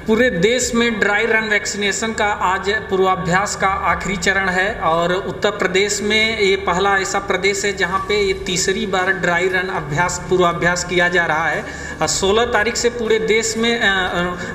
पूरे देश में ड्राई रन वैक्सीनेशन का आज पूर्वाभ्यास का आखिरी चरण है और उत्तर प्रदेश में ये पहला ऐसा प्रदेश है जहां पे ये तीसरी बार ड्राई रन पूर्वाभ्यास किया जा रहा है। 16 तारीख से पूरे देश में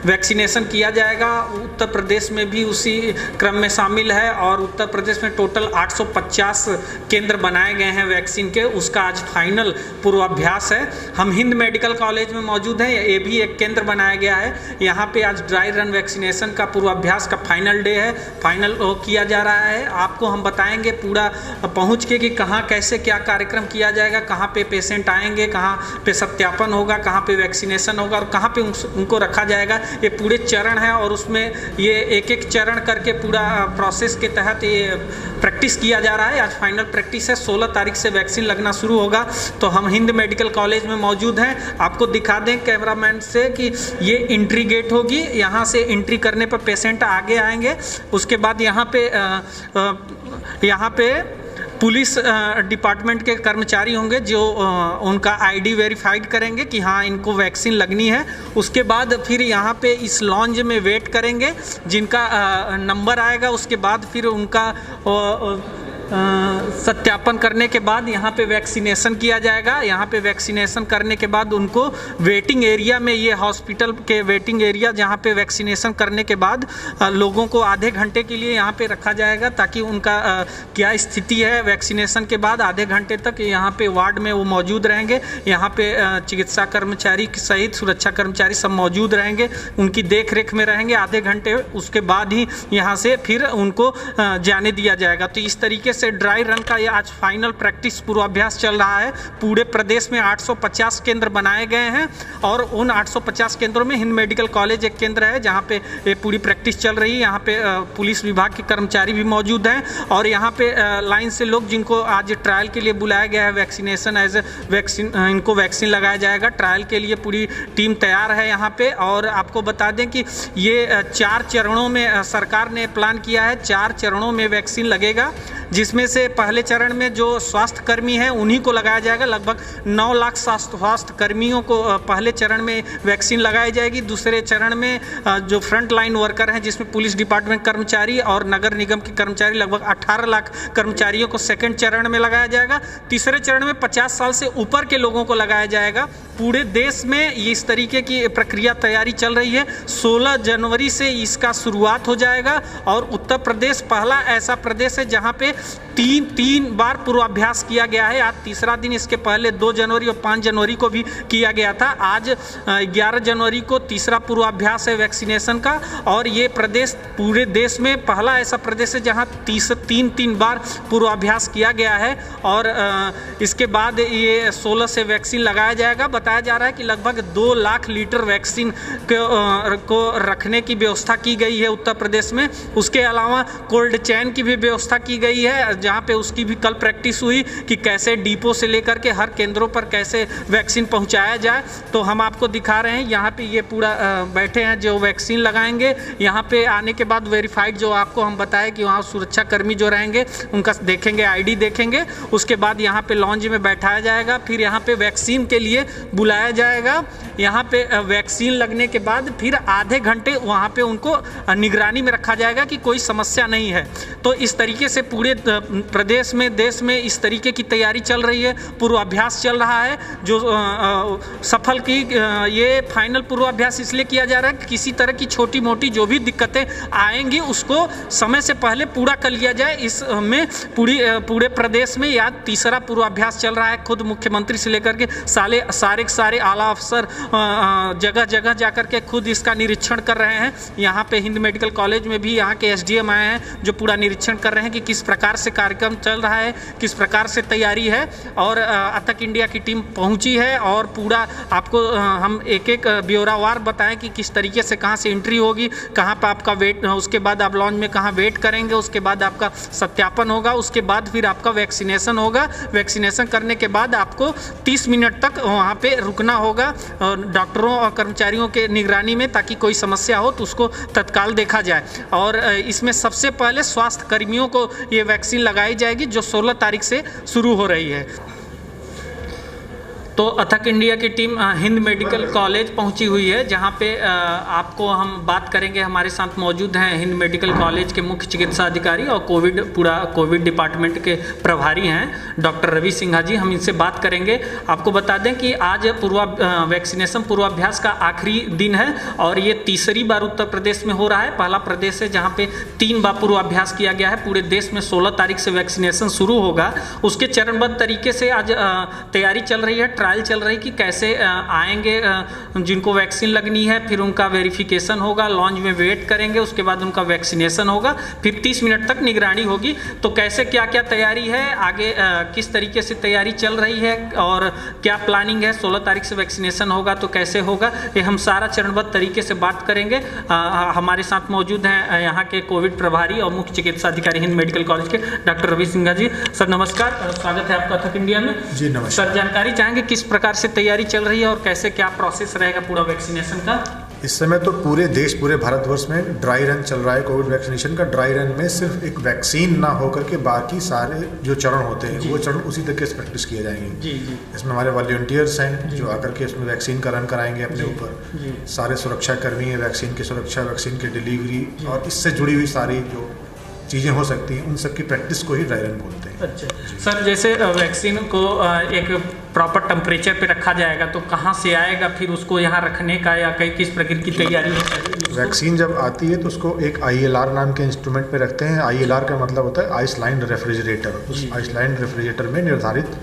वैक्सीनेशन किया जाएगा। उत्तर प्रदेश में भी उसी क्रम में शामिल है और उत्तर प्रदेश में टोटल 850 केंद्र बनाए गए हैं वैक्सीन के। उसका आज फाइनल पूर्वाभ्यास है। हम हिंद मेडिकल कॉलेज में मौजूद हैं। ये भी एक केंद्र बनाया गया है। यहाँ पे आज ड्राई रन वैक्सीनेशन का पूर्वाभ्यास का फाइनल डे है। फाइनल किया जा रहा है। आपको हम बताएंगे पूरा पहुँच के कि कहाँ कैसे क्या कार्यक्रम किया जाएगा, कहाँ पे पेशेंट आएंगे, कहाँ पे सत्यापन होगा, कहाँ पे वैक्सीनेशन होगा और कहाँ पे उनको रखा जाएगा। ये पूरे चरण है और उसमें ये एक एक चरण करके पूरा प्रोसेस के तहत ये प्रैक्टिस किया जा रहा है। आज फाइनल प्रैक्टिस है। 16 तारीख से वैक्सीन लगना शुरू होगा। तो हम हिंद मेडिकल कॉलेज में मौजूद हैं। आपको दिखा दें कैमरामैन से कि ये एंट्री गेट होगी। यहाँ से एंट्री करने पर पेशेंट आगे आएंगे। उसके बाद यहाँ पे पुलिस डिपार्टमेंट के कर्मचारी होंगे जो उनका आईडी वेरीफाइड करेंगे कि हाँ इनको वैक्सीन लगनी है। उसके बाद फिर यहाँ पे इस लॉन्ज में वेट करेंगे। जिनका नंबर आएगा उसके बाद फिर उनका सत्यापन करने के बाद यहाँ पे वैक्सीनेशन किया जाएगा। यहाँ पे वैक्सीनेशन करने के बाद उनको वेटिंग एरिया में, ये हॉस्पिटल के वेटिंग एरिया जहाँ पे वैक्सीनेशन करने के बाद लोगों को आधे घंटे के लिए यहाँ पे रखा जाएगा ताकि उनका क्या स्थिति है वैक्सीनेशन के बाद। आधे घंटे तक यहाँ पे वार्ड में वो मौजूद रहेंगे। यहाँ पे चिकित्सा कर्मचारी सहित सुरक्षा कर्मचारी सब मौजूद रहेंगे, उनकी देख रेख में रहेंगे आधे घंटे। उसके बाद ही यहाँ से फिर उनको जाने दिया जाएगा। तो इस तरीके से ड्राई रन का ये आज फाइनल प्रैक्टिस पूर्वाभ्यास चल रहा है। पूरे प्रदेश में 850 केंद्र बनाए गए हैं और उन 850 केंद्रों में हिंद मेडिकल कॉलेज एक केंद्र है जहां पे ये पूरी प्रैक्टिस चल रही है। यहाँ पे पुलिस विभाग के कर्मचारी भी मौजूद हैं और यहाँ पे लाइन से लोग जिनको आज ट्रायल के लिए बुलाया गया है वैक्सीनेशन एज ए वैक्सीन, इनको वैक्सीन लगाया जाएगा। ट्रायल के लिए पूरी टीम तैयार है यहाँ पे। और आपको बता दें कि ये 4 चरणों में सरकार ने प्लान किया है। 4 चरणों में वैक्सीन लगेगा, जिसमें से पहले चरण में जो स्वास्थ्य कर्मी हैं उन्हीं को लगाया जाएगा। लगभग 9 लाख स्वास्थ्य कर्मियों को पहले चरण में वैक्सीन लगाई जाएगी। दूसरे चरण में जो फ्रंट लाइन वर्कर हैं जिसमें पुलिस डिपार्टमेंट कर्मचारी और नगर निगम के कर्मचारी, लगभग 18 लाख कर्मचारियों को सेकंड चरण में लगाया जाएगा। तीसरे चरण में 50 साल से ऊपर के लोगों को लगाया जाएगा। पूरे देश में इस तरीके की प्रक्रिया तैयारी चल रही है। 16 जनवरी से इसका शुरुआत हो जाएगा और उत्तर प्रदेश पहला ऐसा प्रदेश है जहां पे तीन बार पूर्वाभ्यास किया गया है। आज तीसरा दिन। इसके पहले 2 जनवरी और 5 जनवरी को भी किया गया था। आज 11 जनवरी को तीसरा पूर्वाभ्यास है वैक्सीनेशन का और ये प्रदेश पूरे देश में पहला ऐसा प्रदेश है जहां तीन बार पूर्वाभ्यास किया गया है। और इसके बाद ये 16 से वैक्सीन लगाया जाएगा। बताया जा रहा है कि लगभग 2 लाख लीटर वैक्सीन को रखने की व्यवस्था की गई है उत्तर प्रदेश में। उसके अलावा कोल्ड चेन की भी व्यवस्था की गई है जहाँ पे उसकी भी कल प्रैक्टिस हुई कि कैसे डिपो से लेकर के हर केंद्रों पर कैसे वैक्सीन पहुँचाया जाए। तो हम आपको दिखा रहे हैं यहाँ पे ये पूरा बैठे हैं जो वैक्सीन लगाएंगे। यहाँ पे आने के बाद वेरीफाइड जो आपको हम बताएं कि वहाँ सुरक्षा कर्मी जो रहेंगे उनका देखेंगे, आईडी देखेंगे। उसके बाद यहाँ पे लॉन्ज में बैठाया जाएगा। फिर यहाँ पे वैक्सीन के लिए बुलाया जाएगा। यहाँ पे वैक्सीन लगने के बाद फिर आधे घंटे वहाँ पे उनको निगरानी में रखा जाएगा कि कोई समस्या नहीं है। तो इस तरीके से पूरे प्रदेश में, देश में इस तरीके की तैयारी चल रही है। पूर्वाभ्यास चल रहा है जो सफल की ये फाइनल पूर्वाभ्यास इसलिए किया जा रहा है कि किसी तरह की छोटी मोटी जो भी दिक्कतें आएंगी उसको समय से पहले पूरा कर लिया जाए। इसमें पूरे प्रदेश में यह तीसरा पूर्वाभ्यास चल रहा है। खुद मुख्यमंत्री से लेकर के सारे आला अफसर जगह जगह जाकर के खुद इसका निरीक्षण कर रहे हैं। यहाँ पे हिंद मेडिकल कॉलेज में भी यहाँ के एसडीएम आए हैं जो पूरा निरीक्षण कर रहे हैं कि किस प्रकार से कार्यक्रम चल रहा है, किस प्रकार से तैयारी है। और अतक इंडिया की टीम पहुंची है और पूरा आपको हम एक एक ब्यौरावार बताएं कि किस तरीके से कहां से एंट्री होगी, कहां पर आपका वेट, उसके बाद आप लॉन्च में कहां वेट करेंगे, उसके बाद आपका सत्यापन होगा, उसके बाद फिर आपका वैक्सीनेशन होगा। वैक्सीनेशन करने के बाद आपको 30 मिनट तक वहाँ पे रुकना होगा डॉक्टरों और कर्मचारियों के निगरानी में, ताकि कोई समस्या हो तो उसको तत्काल देखा जाए। और इसमें सबसे पहले स्वास्थ्य कर्मियों को ये वैक्सीन लगाई जाएगी जो 16 तारीख से शुरू हो रही है। तो अथक इंडिया की टीम हिंद मेडिकल कॉलेज पहुंची हुई है, जहां पे आपको हम बात करेंगे। हमारे साथ मौजूद हैं हिंद मेडिकल कॉलेज के मुख्य चिकित्सा अधिकारी और कोविड डिपार्टमेंट के प्रभारी हैं डॉक्टर रवि सिन्हा जी। हम इनसे बात करेंगे। आपको बता दें कि आज वैक्सीनेशन पूर्वाभ्यास का आखिरी दिन है और ये तीसरी बार उत्तर प्रदेश में हो रहा है। पहला प्रदेश है जहाँ पे 3 बार पूर्वाभ्यास किया गया है। पूरे देश में 16 तारीख से वैक्सीनेशन शुरू होगा। उसके चरणबद्ध तरीके से आज तैयारी चल रही है, ट्रायल चल रही कि कैसे आएंगे जिनको वैक्सीन लगनी है, फिर उनका वेरिफिकेशन होगा, लॉन्च में वेट करेंगे, उसके बाद उनका वैक्सीनेशन होगा, फिर 30 मिनट तक निगरानी होगी। तो कैसे क्या क्या तैयारी है, आगे किस तरीके से तैयारी चल रही है और क्या प्लानिंग है, 16 तारीख से वैक्सीनेशन होगा तो कैसे होगा, ये हम सारा चरणबद्ध तरीके से बात करेंगे। हमारे साथ मौजूद हैं यहाँ के कोविड प्रभारी और मुख्य चिकित्सा अधिकारी हिंद मेडिकल कॉलेज के डॉक्टर रवि सिन्हा जी। सर नमस्कार, स्वागत है आपका अथक इंडिया में। जी नमस्कार। सर जानकारी चाहेंगे किस प्रकार से तैयारी चल रही है और कैसे क्या प्रोसेस रहेगा पूरा वैक्सीनेशन का? इस समय तो पूरे देश, पूरे भारतवर्ष में ड्राई रन चल रहा है कोविड वैक्सीनेशन का। ड्राई रन में सिर्फ एक वैक्सीन ना होकर के बाकी सारे जो चरण होते हैं वो चरण उसी तरीके से प्रैक्टिस किए जाएंगे। जी जी। इसमें हमारे वॉलंटियर्स हैं जो आकर के इसमें वैक्सीन का रन कराएंगे अपने ऊपर। सारे सुरक्षा कर्मी हैं, वैक्सीन की सुरक्षा, वैक्सीन की डिलीवरी और इससे जुड़ी हुई सारी जो चीज़ें हो सकती हैं उन सब की प्रैक्टिस को ही ड्राई रन बोलते हैं। अच्छा सर, जैसे वैक्सीन को एक प्रॉपर टेम्परेचर पे रखा जाएगा तो कहाँ से आएगा, फिर उसको यहाँ रखने का या कई किस प्रकार की तैयारी होती है? वैक्सीन जब आती है तो उसको एक ILR नाम के इंस्ट्रूमेंट पे रखते हैं। ILR का मतलब होता है आइसलैंड रेफ्रिजरेटर। उस आइसलैंड रेफ्रिजरेटर में निर्धारित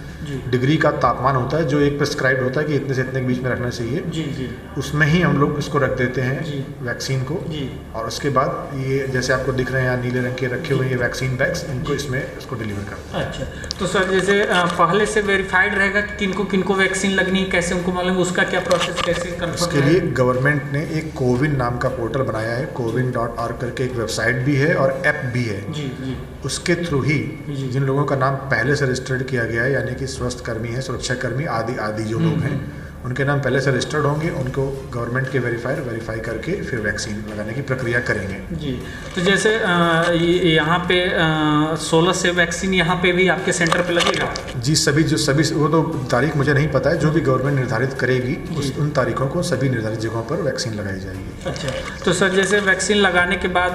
डिग्री का तापमान होता है जो एक प्रिस्क्राइब होता है कि इतने से इतने के बीच में रखना चाहिए। जी जी। उसमें ही हम लोग इसको रख देते हैं वैक्सीन को। और उसके बाद ये जैसे आपको दिख रहे हैं यहाँ नीले रंग के रखे हुए ये वैक्सीन बैग्स, इनको इसमें इसको डिलीवर करते हैं। अच्छा, तो सर जैसे पहले से वेरीफाइड रहेगा कि किनको वैक्सीन लगनी है, कैसे उनको मालूम, उसका क्या प्रोसेस, कैसे कंफर्म? उसके लिए गवर्नमेंट ने एक कोविन नाम का पोर्टल बनाया है। कोविन.org करके एक वेबसाइट भी है और ऐप भी है। जी जी। उसके थ्रू ही जिन लोगों का नाम पहले से रजिस्टर्ड किया गया है, यानी कि स्वास्थ्य कर्मी हैं, सुरक्षा कर्मी आदि जो लोग हैं, उनके नाम पहले से रजिस्टर्ड होंगे। उनको गवर्नमेंट के वेरीफाई करके फिर वैक्सीन लगाने की प्रक्रिया करेंगे। जी, तो जैसे यहाँ पे 16 से वैक्सीन यहाँ पे भी आपके सेंटर पे लगेगा? जी, सभी वो तो तारीख मुझे नहीं पता है, जो भी गवर्नमेंट निर्धारित करेगी उन तारीखों को सभी निर्धारित जगहों पर वैक्सीन लगाई जाएगी। अच्छा, तो सर जैसे वैक्सीन लगाने के बाद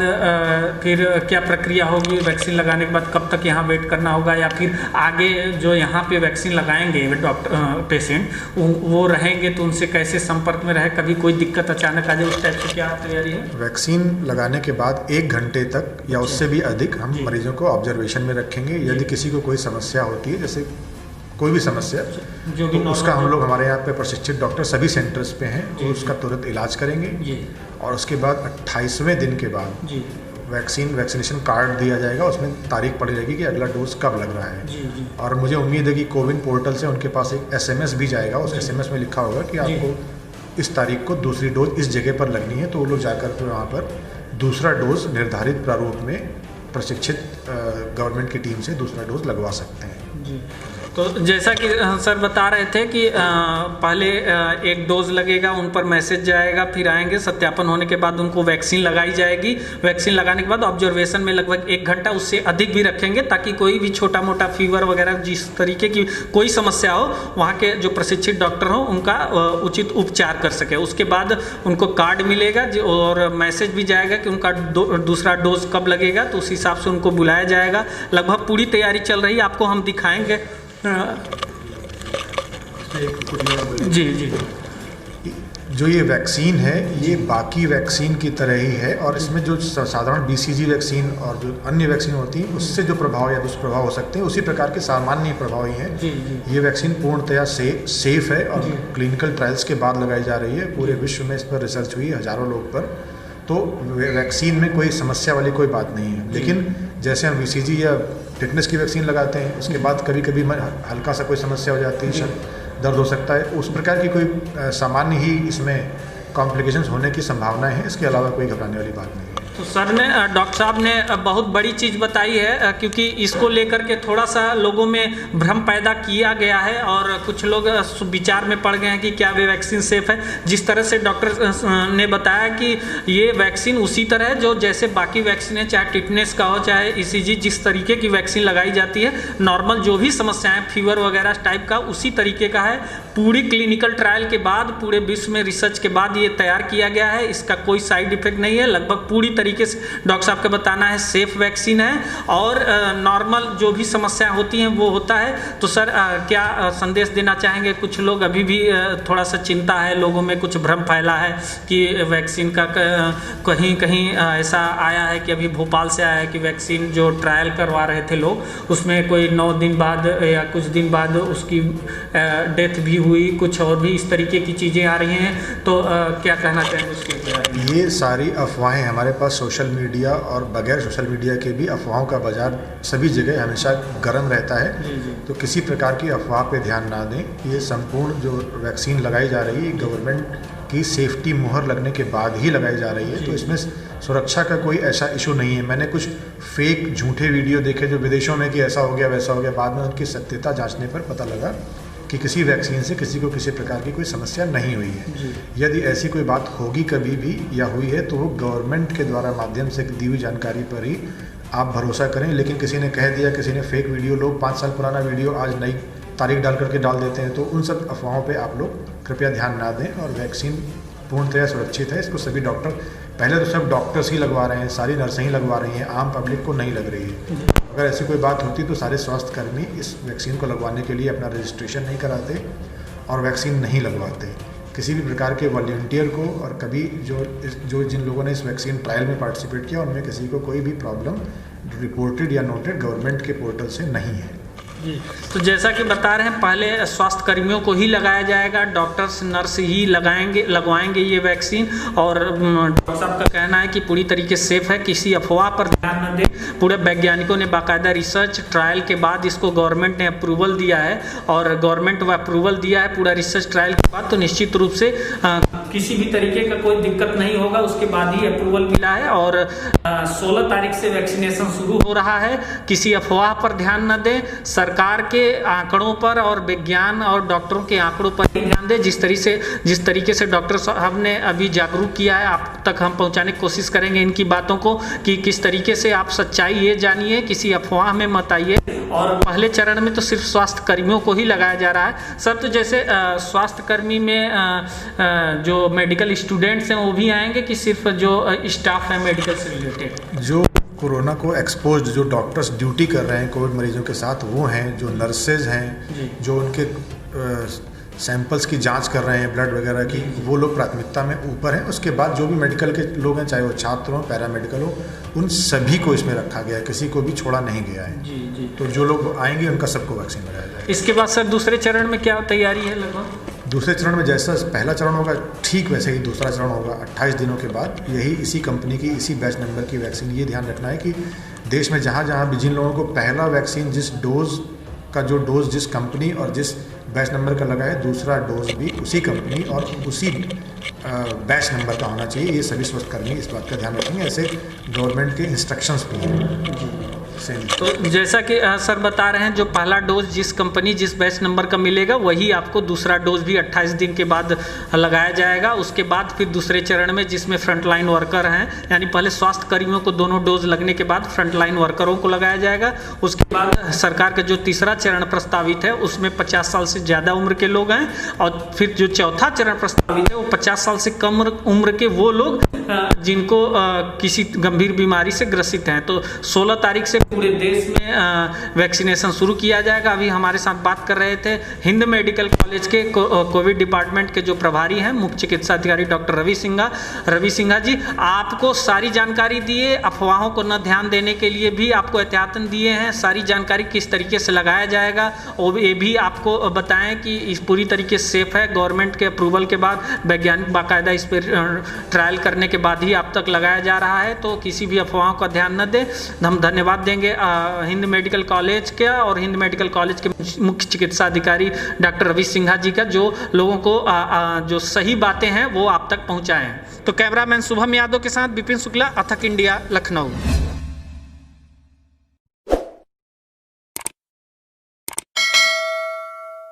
फिर क्या प्रक्रिया होगी? वैक्सीन लगाने के बाद कब तक यहाँ वेट करना होगा, या फिर आगे जो यहाँ पे वैक्सीन लगाएंगे डॉक्टर पेशेंट वो रहेंगे तो उनसे कैसे संपर्क में रहे, कभी कोई दिक्कत अचानक आ जाए, उस टाइप से क्या तैयारी है? वैक्सीन लगाने के बाद 1 घंटे तक या उससे भी अधिक हम मरीजों को ऑब्जर्वेशन में रखेंगे। यदि किसी को कोई समस्या होती है, जैसे कोई भी समस्या जो भी, तो उसका हम लोग हमारे यहाँ पे प्रशिक्षित डॉक्टर सभी सेंटर्स पे हैं जो उसका तुरंत इलाज करेंगे। और उसके बाद 28वें दिन के बाद वैक्सीनेशन कार्ड दिया जाएगा। उसमें तारीख पड़ी रहेगी कि अगला डोज कब लग रहा है। और मुझे उम्मीद है कि कोविन पोर्टल से उनके पास एक SMS भी जाएगा। उस SMS में लिखा होगा कि आपको इस तारीख को दूसरी डोज इस जगह पर लगनी है, तो वो लोग जाकर के वहाँ पर दूसरा डोज निर्धारित प्रारूप में प्रशिक्षित गवर्नमेंट की टीम से दूसरा डोज लगवा सकते हैं। जी, तो जैसा कि सर बता रहे थे कि पहले एक डोज लगेगा, उन पर मैसेज जाएगा, फिर आएंगे, सत्यापन होने के बाद उनको वैक्सीन लगाई जाएगी। वैक्सीन लगाने के बाद ऑब्जर्वेशन में लगभग 1 घंटा, उससे अधिक भी रखेंगे ताकि कोई भी छोटा मोटा फीवर वगैरह जिस तरीके की कोई समस्या हो, वहाँ के जो प्रशिक्षित डॉक्टर हो उनका उचित उपचार कर सके। उसके बाद उनको कार्ड मिलेगा और मैसेज भी जाएगा कि उनका दूसरा डोज कब लगेगा, तो उस हिसाब से उनको बुलाया जाएगा। लगभग पूरी तैयारी चल रही है, आपको हम दिखाएंगे। जी जी। जो ये वैक्सीन है ये बाकी वैक्सीन की तरह ही है, और इसमें जो साधारण BCG वैक्सीन और जो अन्य वैक्सीन होती हैं उससे जो प्रभाव या दुष्प्रभाव हो सकते हैं उसी प्रकार के सामान्य प्रभाव ही हैं। ये वैक्सीन पूर्णतया सेफ है और क्लिनिकल ट्रायल्स के बाद लगाई जा रही है। पूरे विश्व में इस पर रिसर्च हुई हज़ारों लोग पर, तो वैक्सीन में कोई समस्या वाली कोई बात नहीं है। लेकिन जैसे हम BCG या टिटनेस की वैक्सीन लगाते हैं, उसके बाद कभी कभी हल्का सा कोई समस्या हो जाती है, दर्द हो सकता है, उस प्रकार की कोई सामान्य ही इसमें कॉम्प्लिकेशंस होने की संभावना है। इसके अलावा कोई घबराने वाली बात नहीं है। तो सर ने डॉक्टर साहब ने बहुत बड़ी चीज़ बताई है, क्योंकि इसको लेकर के थोड़ा सा लोगों में भ्रम पैदा किया गया है और कुछ लोग विचार में पड़ गए हैं कि क्या वे वैक्सीन सेफ है। जिस तरह से डॉक्टर ने बताया कि ये वैक्सीन उसी तरह है जो जैसे बाकी वैक्सीन है, चाहे टिटनेस का हो चाहे ECG, जिस तरीके की वैक्सीन लगाई जाती है नॉर्मल जो भी समस्याएं फीवर वगैरह टाइप का उसी तरीके का है। पूरी क्लिनिकल ट्रायल के बाद पूरे विश्व में रिसर्च के बाद ये तैयार किया गया है। इसका कोई साइड इफेक्ट नहीं है, लगभग पूरी तरीके से डॉक्टर साहब का बताना है सेफ वैक्सीन है और नॉर्मल जो भी समस्याएं होती हैं वो होता है। तो सर क्या संदेश देना चाहेंगे? कुछ लोग अभी भी थोड़ा सा चिंता है, लोगों में कुछ भ्रम फैला है कि वैक्सीन का कहीं कहीं ऐसा आया है कि अभी भोपाल से आया है कि वैक्सीन जो ट्रायल करवा रहे थे लोग उसमें कोई 9 दिन बाद या कुछ दिन बाद उसकी डेथ भी हुई, कुछ और भी इस तरीके की चीज़ें आ रही हैं। तो क्या कहना चाहेंगे उसके बारे? ये सारी अफवाहें हमारे पास सोशल मीडिया और बगैर सोशल मीडिया के भी अफवाहों का बाजार सभी जगह हमेशा गर्म रहता है। तो किसी प्रकार की अफवाह पे ध्यान ना दें। ये संपूर्ण जो वैक्सीन लगाई जा रही है गवर्नमेंट की सेफ्टी मुहर लगने के बाद ही लगाई जा रही है, तो इसमें सुरक्षा का कोई ऐसा इशू नहीं है। मैंने कुछ फेक झूठे वीडियो देखे जो विदेशों में कि ऐसा हो गया वैसा हो गया, बाद में उनकी सत्यता जांचने पर पता लगा कि किसी वैक्सीन से किसी को किसी प्रकार की कोई समस्या नहीं हुई है। यदि ऐसी कोई बात होगी कभी भी या हुई है तो वो गवर्नमेंट के द्वारा माध्यम से दी हुई जानकारी पर ही आप भरोसा करें। लेकिन किसी ने कह दिया, किसी ने फेक वीडियो, लोग 5 साल पुराना वीडियो आज नई तारीख डाल करके डाल देते हैं, तो उन सब अफवाहों पे आप लोग कृपया ध्यान ना दें। और वैक्सीन पूर्णतः सुरक्षित है। इसको सभी डॉक्टर, पहले तो सब डॉक्टर्स ही लगवा रहे हैं, सारी नर्सें ही लगवा रही हैं, आम पब्लिक को नहीं लग रही है। अगर ऐसी कोई बात होती तो सारे स्वास्थ्य कर्मी इस वैक्सीन को लगवाने के लिए अपना रजिस्ट्रेशन नहीं कराते और वैक्सीन नहीं लगवाते। किसी भी प्रकार के वॉलंटियर को और कभी जो जिन लोगों ने इस वैक्सीन ट्रायल में पार्टिसिपेट किया उनमें किसी को कोई भी प्रॉब्लम रिपोर्टेड या नोटेड गवर्नमेंट के पोर्टल से नहीं है। जी, तो जैसा कि बता रहे हैं पहले स्वास्थ्य कर्मियों को ही लगाया जाएगा, डॉक्टर्स नर्स ही लगवाएंगे ये वैक्सीन। और डॉक्टर साहब का कहना है कि पूरी तरीके से सेफ है, किसी अफवाह पर ध्यान न दें। पूरे वैज्ञानिकों ने बाकायदा रिसर्च ट्रायल के बाद इसको गवर्नमेंट ने अप्रूवल दिया है और गवर्नमेंट वो अप्रूवल दिया है पूरा रिसर्च ट्रायल के बाद, तो निश्चित रूप से किसी भी तरीके का कोई दिक्कत नहीं होगा। उसके बाद ही अप्रूवल मिला है और 16 तारीख से वैक्सीनेशन शुरू हो रहा है। किसी अफवाह पर ध्यान न दें, सरकार के आंकड़ों पर और विज्ञान और डॉक्टरों के आंकड़ों पर ही ध्यान दें। जिस तरीके से डॉक्टर साहब ने अभी जागरूक किया है, आप तक हम पहुंचाने की कोशिश करेंगे इनकी बातों को कि किस तरीके से आप सच्चाई ये जानिए, किसी अफवाह में मत आइए। और पहले चरण में तो सिर्फ स्वास्थ्य कर्मियों को ही लगाया जा रहा है। सर, तो जैसे स्वास्थ्य कर्मी में जो मेडिकल स्टूडेंट्स हैं वो भी आएंगे कि सिर्फ जो स्टाफ है मेडिकल से रिलेटेड? जो कोरोना को एक्सपोज्ड जो डॉक्टर्स ड्यूटी कर रहे हैं कोविड मरीजों के साथ वो हैं, जो नर्सेज हैं, जो उनके सैंपल्स की जांच कर रहे हैं ब्लड वगैरह की, वो लोग प्राथमिकता में ऊपर हैं। उसके बाद जो भी मेडिकल के लोग हैं, चाहे वो छात्र हों, पैरामेडिकल हो, उन सभी को इसमें रखा गया है, किसी को भी छोड़ा नहीं गया है। जी। तो जो लोग आएंगे उनका सबको वैक्सीन लगाया जाएगा। इसके बाद सर दूसरे चरण में क्या तैयारी है लगभग? दूसरे चरण में जैसा पहला चरण होगा ठीक वैसे ही दूसरा चरण होगा 28 दिनों के बाद। यही इसी कंपनी की इसी बैच नंबर की वैक्सीन। ये ध्यान रखना है कि देश में जहाँ जहाँ भी जिन लोगों को पहला वैक्सीन जिस डोज जिस कंपनी और जिस बैच नंबर का लगा है, दूसरा डोज भी उसी कंपनी और उसी बैच नंबर का होना चाहिए। ये सभी स्वास्थ्यकर्मी इस बात का ध्यान रखेंगे। ऐसे गवर्नमेंट के इंस्ट्रक्शंस भी हैं। तो जैसा कि सर बता रहे हैं, जो पहला डोज जिस कंपनी जिस बैच नंबर का मिलेगा वही आपको दूसरा डोज भी 28 दिन के बाद लगाया जाएगा। उसके बाद फिर दूसरे चरण में जिसमें फ्रंटलाइन वर्कर हैं, यानी पहले स्वास्थ्य कर्मियों को दोनों डोज लगने के बाद फ्रंटलाइन वर्करों को लगाया जाएगा। उसके बाद सरकार का जो तीसरा चरण प्रस्तावित है उसमें 50 साल से ज़्यादा उम्र के लोग हैं और फिर जो चौथा चरण प्रस्तावित है वो 50 साल से कम उम्र के वो लोग जिनको किसी गंभीर बीमारी से ग्रसित हैं। तो 16 तारीख से पूरे देश में वैक्सीनेशन शुरू किया जाएगा। अभी हमारे साथ बात कर रहे थे हिंद मेडिकल कॉलेज के कोविड डिपार्टमेंट के जो प्रभारी हैं, मुख्य चिकित्सा अधिकारी डॉक्टर रवि सिंघा जी, आपको सारी जानकारी दिए। अफवाहों को न ध्यान देने के लिए भी आपको एहतियातन दिए हैं। सारी जानकारी किस तरीके से लगाया जाएगा और ये भी आपको बताएं कि इस पूरी तरीके से सेफ है। गवर्नमेंट के अप्रूवल के बाद वैज्ञानिक बाकायदा इस पर ट्रायल करने के बाद ही आप तक लगाया जा रहा है। तो किसी भी अफवाहों का ध्यान न दें। हम धन्यवाद देंगे लेंगे हिंद मेडिकल कॉलेज का और हिंद मेडिकल कॉलेज के मुख्य चिकित्सा अधिकारी डॉक्टर रवि सिन्हा जी का, जो लोगों को जो सही बातें हैं वो आप तक पहुंचाएं। तो कैमरामैन शुभम यादव के साथ विपिन शुक्ला, अथक इंडिया, लखनऊ।